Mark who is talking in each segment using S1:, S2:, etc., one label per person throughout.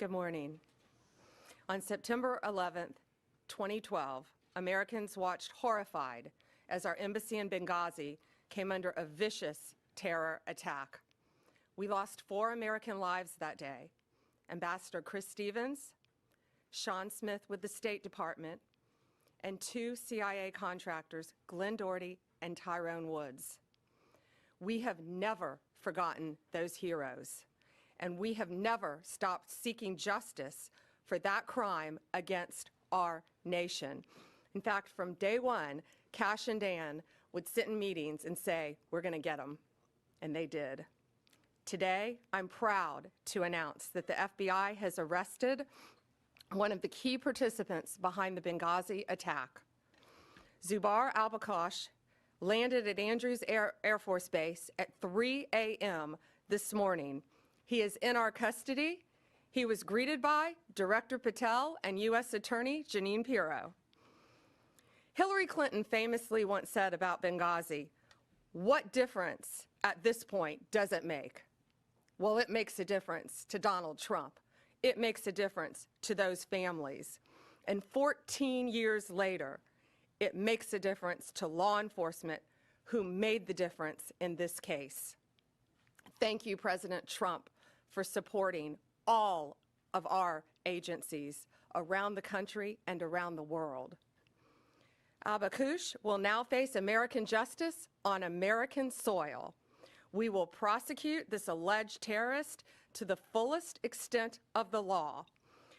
S1: Good morning. On September 11th, 2012, Americans watched horrified as our embassy in Benghazi came under a vicious terror attack. We lost 4 American lives that day. Ambassador Chris Stevens, Sean Smith with the State Department, and 2 CIA contractors, Glenn Doherty and Tyrone Woods. We have never forgotten those heroes, and we have never stopped seeking justice for that crime against our nation. In fact, from day one, Cash and Dan would sit in meetings and say, we're going to get them, and they did. Today, I'm proud to announce that the FBI has arrested one of the key participants behind the Benghazi attack. Zubair al-Bakash landed at Andrews Air Force Base at 3 a.m. this morning. He is in our custody. He was greeted by Director Patel and U.S. Attorney Jeanine Pirro. Hillary Clinton famously once said about Benghazi, "What difference at this point does it make?" Well, it makes a difference to Donald Trump. It makes a difference to those families. And 14 years later, it makes a difference to law enforcement who made the difference in this case. Thank you, President Trump, for supporting all of our agencies around the country and around the world. Al-Bakash will now face American justice on American soil. We will prosecute this alleged terrorist to the fullest extent of the law.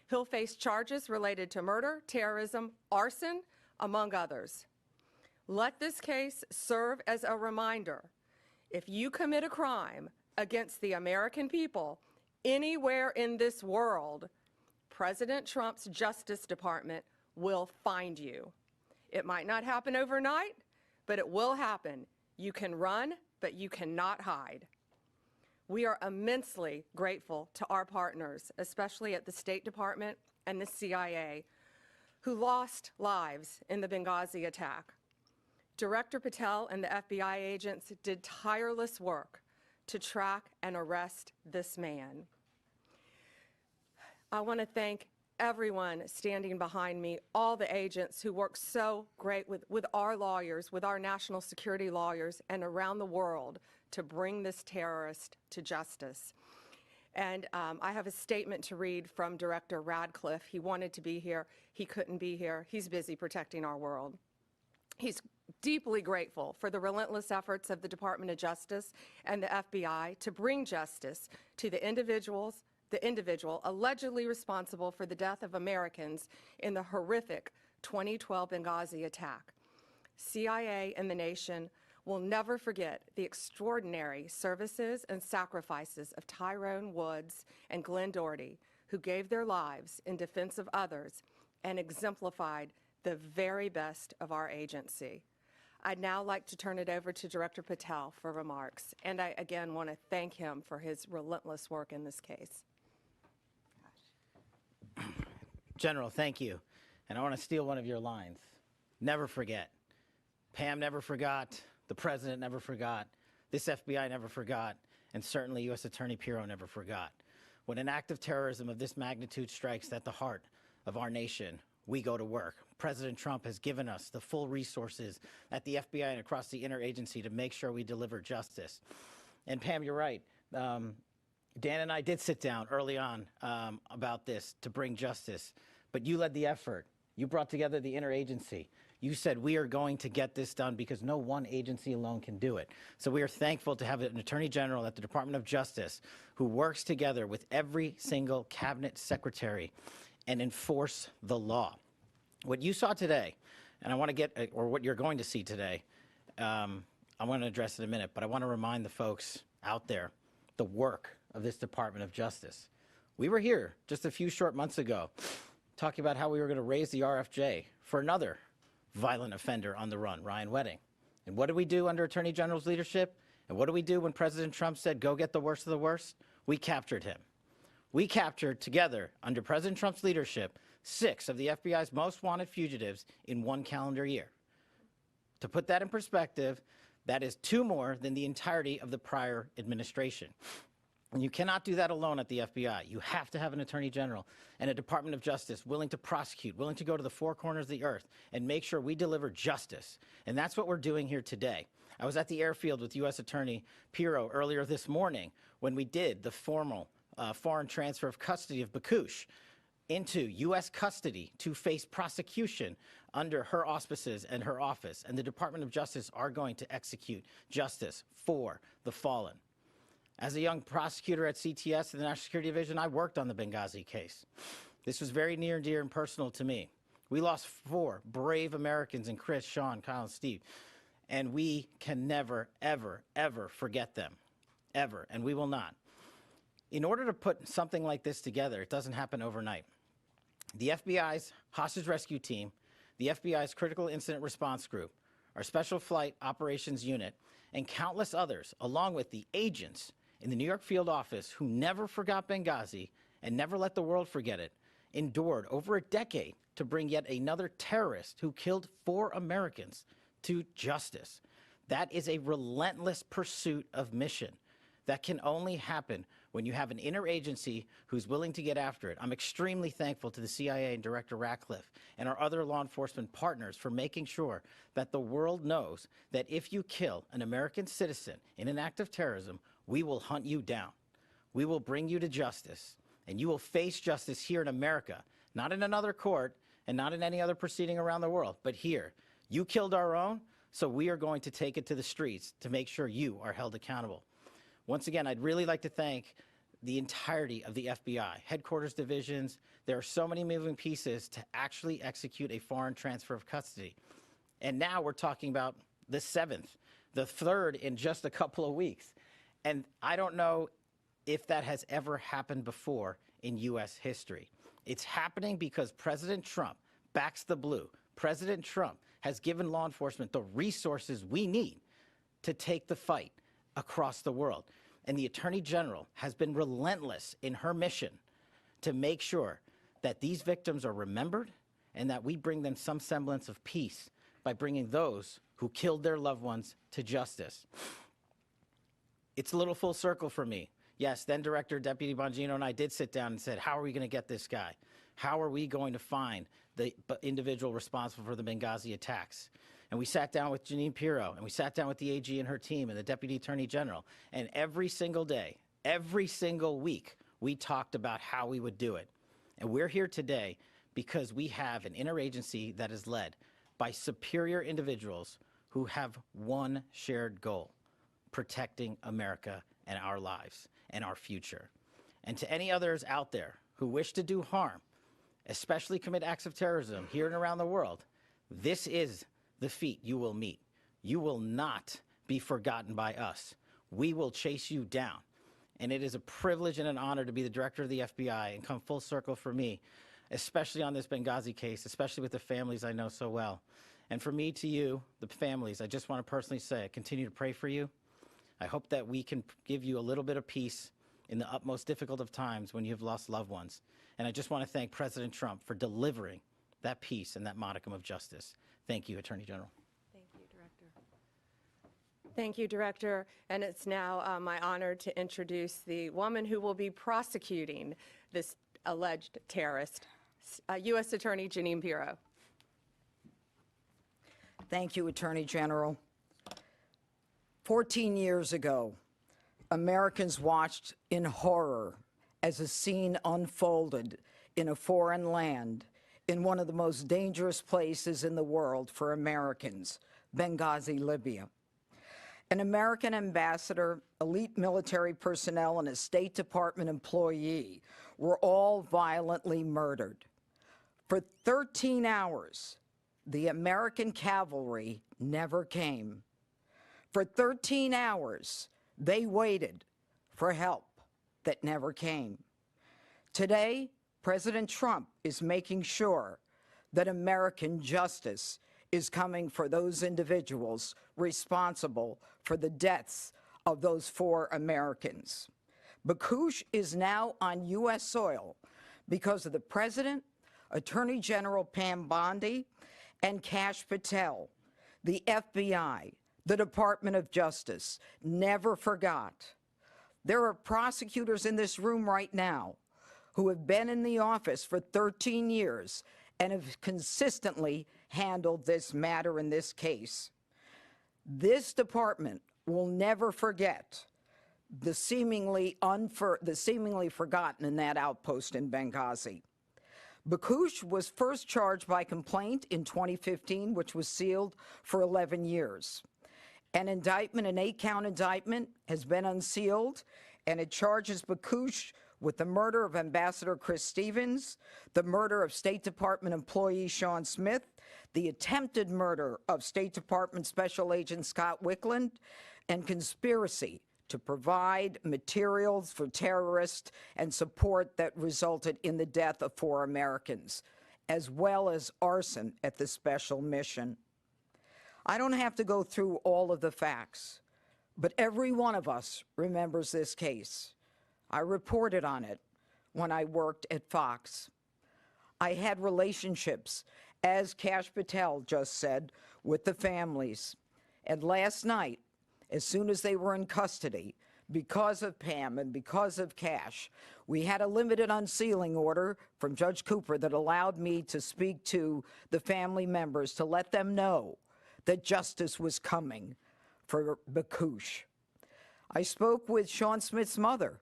S1: He'll face charges related to murder, terrorism, arson, among others. Let this case serve as a reminder. If you commit a crime against the American people anywhere in this world, President Trump's Justice Department will find you. It might not happen overnight, but it will happen. You can run, but you cannot hide. We are immensely grateful to our partners, especially at the State Department and the CIA, who lost lives in the Benghazi attack. Director Patel and the FBI agents did tireless work to track and arrest this man. I want to thank everyone standing behind me, all the agents who work so great with our lawyers, with our national security lawyers, and around the world to bring this terrorist to justice. And I have a statement to read from Director Radcliffe. He wanted to be here. He couldn't be here. He's busy protecting our world. He's deeply grateful for the relentless efforts of the Department of Justice and the FBI to bring justice to the individual allegedly responsible for the death of Americans in the horrific 2012 Benghazi attack. CIA and the nation will never forget the extraordinary services and sacrifices of Tyrone Woods and Glenn Doherty, who gave their lives in defense of others and exemplified the very best of our agency. I'd now like to turn it over to Director Patel for remarks, and I again want to thank him for his relentless work in this case.
S2: General, thank you. And I want to steal one of your lines. Never forget. Pam never forgot. The President never forgot. This FBI never forgot. And certainly U.S. Attorney Pirro never forgot. When an act of terrorism of this magnitude strikes at the heart of our nation, we go to work. President Trump has given us the full resources at the FBI and across the interagency to make sure we deliver justice. And Pam, you're right. Dan and I did sit down early on about this to bring justice, but you led the effort. You brought together the interagency. You said we are going to get this done because no one agency alone can do it. So we are thankful to have an Attorney General at the Department of Justice who works together with every single cabinet secretary and enforce the law. What you saw today, and I want to get, or what you're going to see today, I want to address in a minute, but I want to remind the folks out there the work of this Department of Justice. We were here just a few short months ago talking about how we were going to raise the RFJ for another violent offender on the run, Ryan Wedding. And what did we do under Attorney General's leadership? And what did we do when President Trump said, go get the worst of the worst? We captured him. We captured together, under President Trump's leadership, 6 of the FBI's most wanted fugitives in 1 calendar year. To put that in perspective, that is 2 more than the entirety of the prior administration. And you cannot do that alone at the FBI. You have to have an Attorney General and a Department of Justice willing to prosecute, willing to go to the four corners of the earth and make sure we deliver justice. And that's what we're doing here today. I was at the airfield with U.S. Attorney Pirro earlier this morning when we did the formal foreign transfer of custody of Bakush into U.S. custody to face prosecution under her auspices and her office. And the Department of Justice are going to execute justice for the fallen. As a young prosecutor at CTS, the National Security Division, I worked on the Benghazi case. This was very near and dear and personal to me. We lost 4 brave Americans in Chris, Sean, Kyle, and Steve. And we can never, ever, ever forget them. Ever. And we will not. In order to put something like this together, it doesn't happen overnight. The FBI's hostage rescue team, the FBI's critical incident response group, our special flight operations unit, and countless others, along with the agents in the New York field office who never forgot Benghazi and never let the world forget it, endured over a decade to bring yet another terrorist who killed 4 Americans to justice. That is a relentless pursuit of mission that can only happen when you have an interagency who's willing to get after it. I'm extremely thankful to the CIA and Director Ratcliffe and our other law enforcement partners for making sure that the world knows that if you kill an American citizen in an act of terrorism, we will hunt you down. We will bring you to justice, and you will face justice here in America, not in another court and not in any other proceeding around the world, but here. You killed our own, so we are going to take it to the streets to make sure you are held accountable. Once again, I'd really like to thank the entirety of the FBI, headquarters divisions. There are so many moving pieces to actually execute a foreign transfer of custody. And now we're talking about the 7th, the 3rd in just a couple of weeks. And I don't know if that has ever happened before in U.S. history. It's happening because President Trump backs the blue. President Trump has given law enforcement the resources we need to take the fight across the world. And the Attorney General has been relentless in her mission to make sure that these victims are remembered and that we bring them some semblance of peace by bringing those who killed their loved ones to justice. It's a little full circle for me. Yes, then Director Deputy Bongino and I did sit down and said, how are we going to get this guy? How are we going to find the individual responsible for the Benghazi attacks? And we sat down with Jeanine Pirro, and we sat down with the AG and her team and the Deputy Attorney General. And every single day, every single week, we talked about how we would do it. And we're here today because we have an interagency that is led by superior individuals who have one shared goal: protecting America and our lives and our future. And to any others out there who wish to do harm, especially commit acts of terrorism here and around the world, this is the feat you will meet. You will not be forgotten by us. We will chase you down. And it is a privilege and an honor to be the director of the FBI and come full circle for me, especially on this Benghazi case, especially with the families I know so well. And for me to you, the families, I just want to personally say, I continue to pray for you. I hope that we can give you a little bit of peace in the utmost difficult of times when you've lost loved ones. And I just want to thank President Trump for delivering that peace and that modicum of justice. Thank you, Attorney General.
S1: Thank you, Director. Thank you, Director. And it's now my honor to introduce the woman who will be prosecuting this alleged terrorist, U.S. Attorney Jeanine Pirro.
S3: Thank you, Attorney General. 14 years ago, Americans watched in horror as a scene unfolded in a foreign land in one of the most dangerous places in the world for Americans, Benghazi, Libya. An American ambassador, elite military personnel, and a State Department employee were all violently murdered. For 13 hours, the American cavalry never came. For 13 hours, they waited for help that never came. Today, President Trump is making sure that American justice is coming for those individuals responsible for the deaths of those 4 Americans. Bakush is now on U.S. soil because of the President, Attorney General Pam Bondi, and Kash Patel. The FBI, the Department of Justice, never forgot. There are prosecutors in this room right now who have been in the office for 13 years and have consistently handled this matter in this case. This department will never forget the seemingly forgotten in that outpost in Benghazi. Bakoush was first charged by complaint in 2015, which was sealed for 11 years. An indictment, an 8-count indictment, has been unsealed, and it charges Bakoush with the murder of Ambassador Chris Stevens, the murder of State Department employee Sean Smith, the attempted murder of State Department Special Agent Scott Wickland, and conspiracy to provide materials for terrorists and support that resulted in the death of 4 Americans, as well as arson at the special mission. I don't have to go through all of the facts, but every one of us remembers this case. I reported on it when I worked at Fox. I had relationships, as Kash Patel just said, with the families. And last night, as soon as they were in custody, because of Pam and because of Kash, we had a limited unsealing order from Judge Cooper that allowed me to speak to the family members to let them know that justice was coming for Bakoush. I spoke with Sean Smith's mother,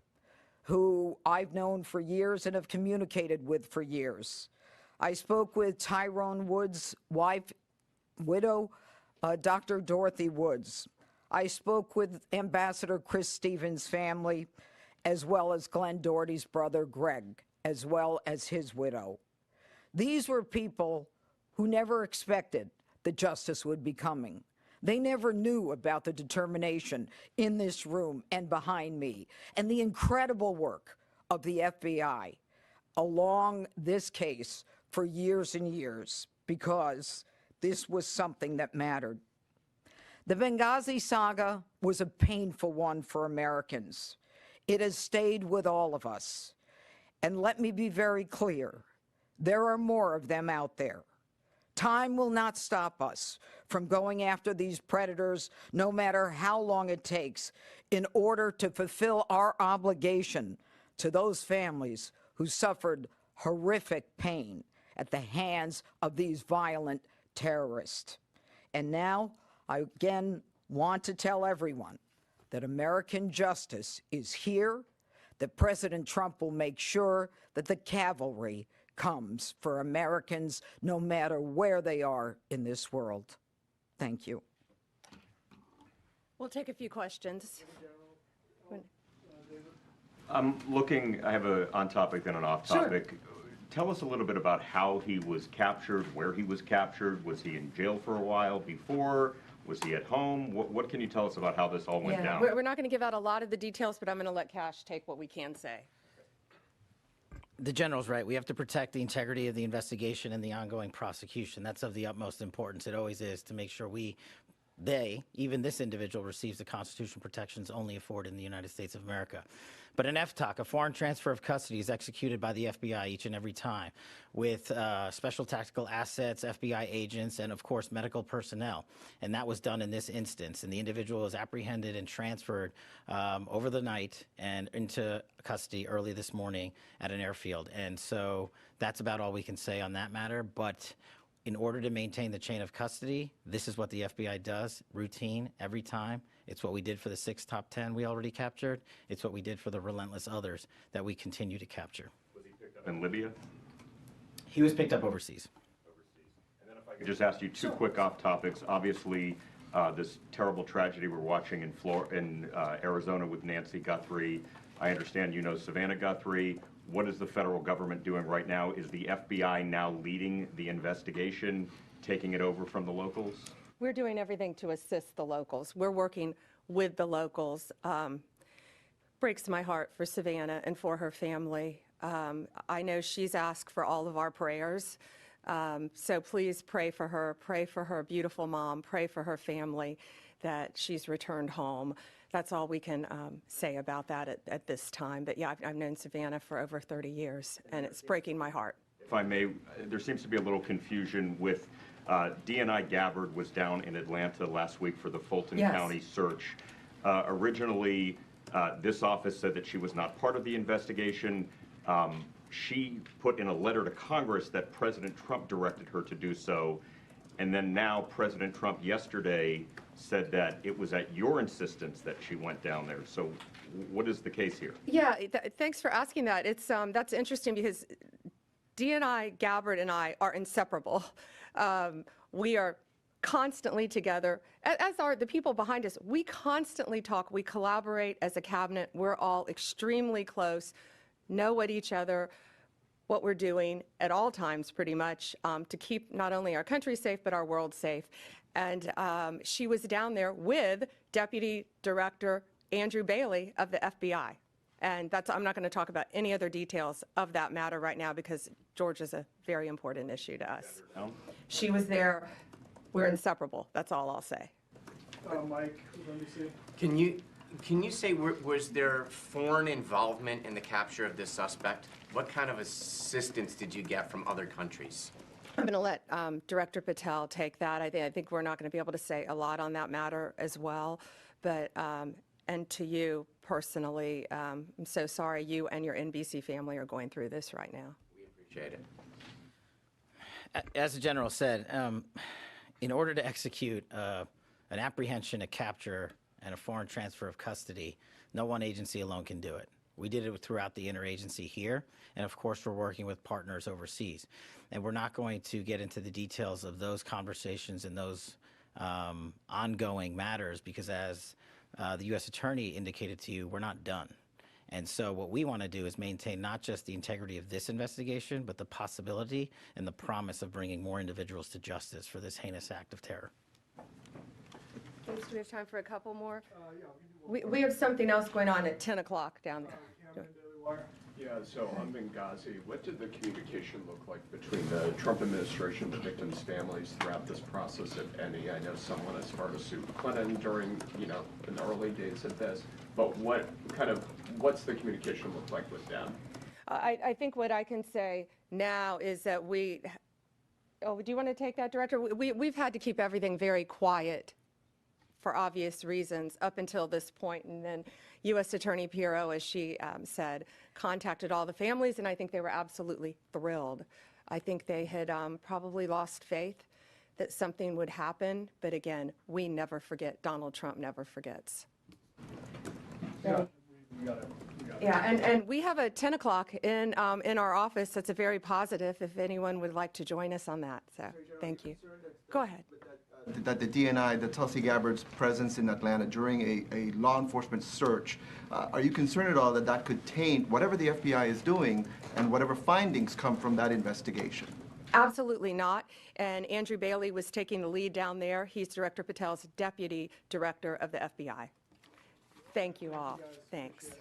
S3: who I've known for years and have communicated with for years. I spoke with Tyrone Woods' widow, Dr. Dorothy Woods. I spoke with Ambassador Chris Stevens' family, as well as Glenn Doherty's brother, Greg, as well as his widow. These were people who never expected that justice would be coming. They never knew about the determination in this room and behind me and the incredible work of the FBI along this case for years and years, because this was something that mattered. The Benghazi saga was a painful one for Americans. It has stayed with all of us. And let me be very clear, there are more of them out there. Time will not stop us from going after these predators, no matter how long it takes, in order to fulfill our obligation to those families who suffered horrific pain at the hands of these violent terrorists. And now, I again want to tell everyone that American justice is here, that President Trump will make sure that the cavalry comes for Americans no matter where they are in this world. Thank you.
S1: We'll take a few questions.
S4: I'm looking, I have a on topic and an off topic.
S1: Sure.
S4: Tell us a little bit about how he was captured, where he was captured. Was he in jail for a while before? Was he at home? What can you tell us about how this all went down?
S1: We're not going to give out a lot of the details, but I'm going to let Kash take what we can say.
S2: The general's right. We have to protect the integrity of the investigation and the ongoing prosecution. That's of the utmost importance. It always is, to make sure even this individual receives the constitutional protections only afforded in the United States of America. But an FTOC, a foreign transfer of custody, is executed by the FBI each and every time with special tactical assets, FBI agents, and of course medical personnel. And that was done in this instance. And the individual was apprehended and transferred over the night and into custody early this morning at an airfield. And so that's about all we can say on that matter. But in order to maintain the chain of custody, this is what the FBI does, routine, every time. It's what we did for the 6 top 10 we already captured. It's what we did for the relentless others that we continue to capture.
S4: Was he picked up in Libya?
S2: He was picked up overseas.
S4: And then if I could just ask you 2 quick off topics. Obviously, this terrible tragedy we're watching in Arizona with Nancy Guthrie. I understand you know Savannah Guthrie. What is the federal government doing right now? Is the FBI now leading the investigation, taking it over from the locals?
S1: We're doing everything to assist the locals. We're working with the locals. Breaks my heart for Savannah and for her family. I know she's asked for all of our prayers. So please pray for her beautiful mom, pray for her family that she's returned home. That's all we can say about that at this time. But yeah, I've known Savannah for over 30 years, and it's breaking my heart.
S4: If I may, there seems to be a little confusion with DNI Gabbard was down in Atlanta last week for the Fulton County search. Originally, This office said that she was not part of the investigation. She put in a letter to Congress that President Trump directed her to do so. And then now President Trump yesterday said that it was at your insistence that she went down there. So what is the case here?
S1: Yeah, thanks for asking that. It's that's interesting because DNI, Gabbard, and I are inseparable. We are constantly together, as are the people behind us. We constantly talk. We collaborate as a cabinet. We're all extremely close, know what each other, what we're doing at all times pretty much to keep not only our country safe, but our world safe. And she was down there with Deputy Director Andrew Bailey of the FBI. And I'm not going to talk about any other details of that matter right now because Georgia's a very important issue to us. She was there. We're inseparable. That's all I'll say.
S5: Mike, let me see.
S6: Can you say, was there foreign involvement in the capture of this suspect? What kind of assistance did you get from other countries?
S1: I'm going to let Director Patel take that. I think we're not going to be able to say a lot on that matter as well. But, and to you personally, I'm so sorry you and your NBC family are going through this right now.
S6: We appreciate it.
S2: As the general said, in order to execute an apprehension, a capture, and a foreign transfer of custody, no one agency alone can do it. We did it throughout the interagency here, and of course we're working with partners overseas. And we're not going to get into the details of those conversations and those ongoing matters because as the U.S. Attorney indicated to you, we're not done. And so what we want to do is maintain not just the integrity of this investigation, but the possibility and the promise of bringing more individuals to justice for this heinous act of terror.
S1: Thanks. Do we have time for a couple more? We have something else going on at 10 o'clock down there.
S5: Yeah, so on Benghazi, what did the communication look like between the Trump administration and the victims' families throughout this process, if any? I know someone as far as Sue Clinton during, in the early days of this, but what's the communication look like with them?
S1: I think what I can say now is that do you want to take that, Director? We've had to keep everything very quiet for obvious reasons up until this point, and then U.S. Attorney Pirro, as she said, contacted all the families, and I think they were absolutely thrilled. I think they had probably lost faith that something would happen, but again, we never forget. Donald Trump never forgets.
S5: Yeah,
S1: and we have a 10 o'clock in our office that's a very positive if anyone would like to join us on that. So thank you. Go ahead.
S7: That the DNI, the Tulsi Gabbard's presence in Atlanta during a law enforcement search, are you concerned at all that that could taint whatever the FBI is doing and whatever findings come from that investigation?
S1: Absolutely not. And Andrew Bailey was taking the lead down there. He's Director Patel's deputy director of the FBI. Thank you all. Thanks.